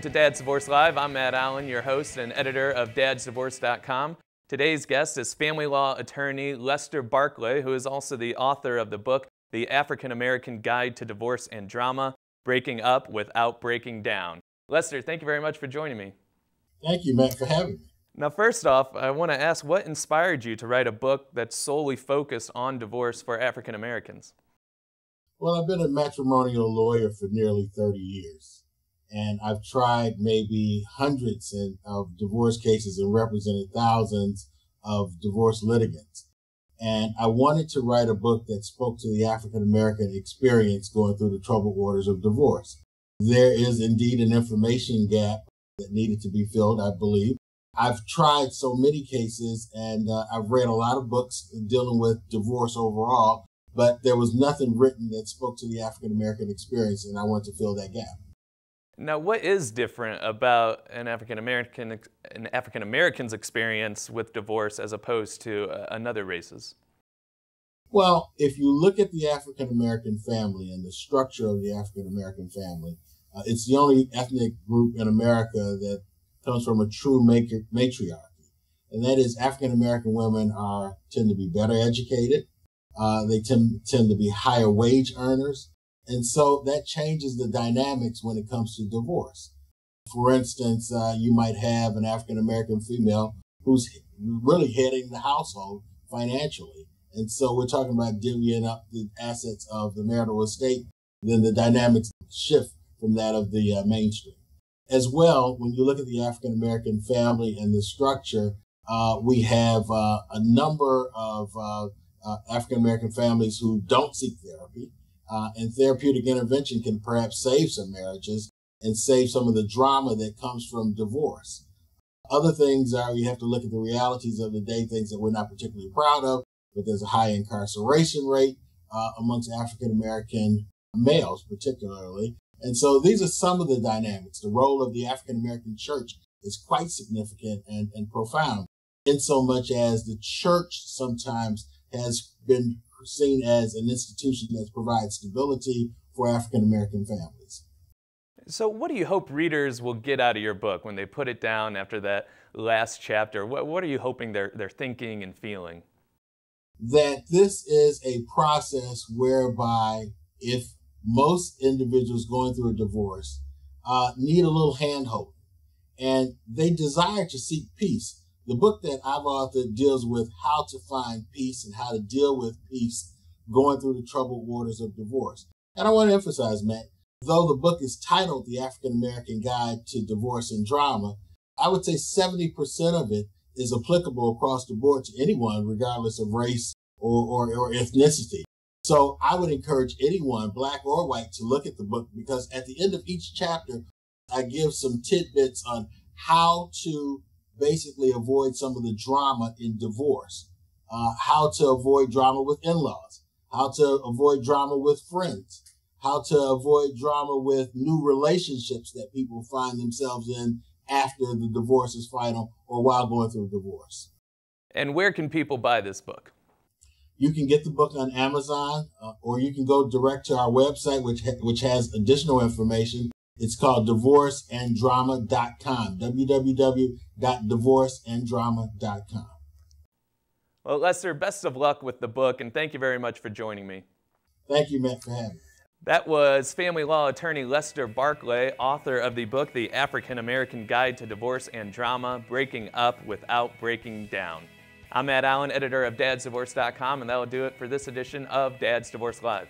to Dad's Divorce Live. I'm Matt Allen, your host and editor of DadsDivorce.com. Today's guest is family law attorney Lester Barclay, who is also the author of the book, The African-American Guide to Divorce and Drama, Breaking Up Without Breaking Down. Lester, thank you very much for joining me. Thank you, Matt, for having me. Now, first off, I want to ask, what inspired you to write a book that's solely focused on divorce for African Americans? Well, I've been a matrimonial lawyer for nearly 30 years, and I've tried maybe hundreds of divorce cases and represented thousands of divorce litigants. And I wanted to write a book that spoke to the African American experience going through the troubled waters of divorce. There is indeed an information gap that needed to be filled, I believe. I've tried so many cases, and I've read a lot of books dealing with divorce overall, but there was nothing written that spoke to the African American experience, and I wanted to fill that gap. Now, what is different about an African American's experience with divorce as opposed to another race's? Well, if you look at the African American family and the structure of the African American family, it's the only ethnic group in America that comes from a true matriarchy. And that is African American women tend to be better educated. They tend to be higher wage earners. And so that changes the dynamics when it comes to divorce. For instance, you might have an African American female who's really heading the household financially. And so we're talking about divvying up the assets of the marital estate. Then the dynamics shift from that of the mainstream. As well, when you look at the African American family and the structure, we have a number of African American families who don't seek therapy, and therapeutic intervention can perhaps save some marriages and save some of the drama that comes from divorce. Other things are you have to look at the realities of the day, things that we're not particularly proud of, but there's a high incarceration rate amongst African American males, particularly. And so these are some of the dynamics. The role of the African American church is quite significant and profound, in so much as the church sometimes has been seen as an institution that provides stability for African American families. So what do you hope readers will get out of your book when they put it down after that last chapter? What are you hoping they're thinking and feeling? That this is a process whereby if most individuals going through a divorce need a little hand-holding, and they desire to seek peace. The book that I've authored deals with how to find peace and how to deal with peace going through the troubled waters of divorce. And I want to emphasize, Matt, though the book is titled The African American Guide to Divorce and Drama, I would say 70% of it is applicable across the board to anyone, regardless of race or ethnicity. So I would encourage anyone, black or white, to look at the book, because at the end of each chapter, I give some tidbits on how to basically avoid some of the drama in divorce, how to avoid drama with in-laws, how to avoid drama with friends, how to avoid drama with new relationships that people find themselves in after the divorce is final or while going through a divorce. And where can people buy this book? You can get the book on Amazon, or you can go direct to our website, which has additional information. It's called divorceanddrama.com, www.divorceanddrama.com. Well, Lester, best of luck with the book, and thank you very much for joining me. Thank you, Matt, for having me. That was family law attorney Lester Barclay, author of the book, The African-American Guide to Divorce and Drama, Breaking Up Without Breaking Down. I'm Matt Allen, editor of DadsDivorce.com, and that'll do it for this edition of Dad's Divorce Live.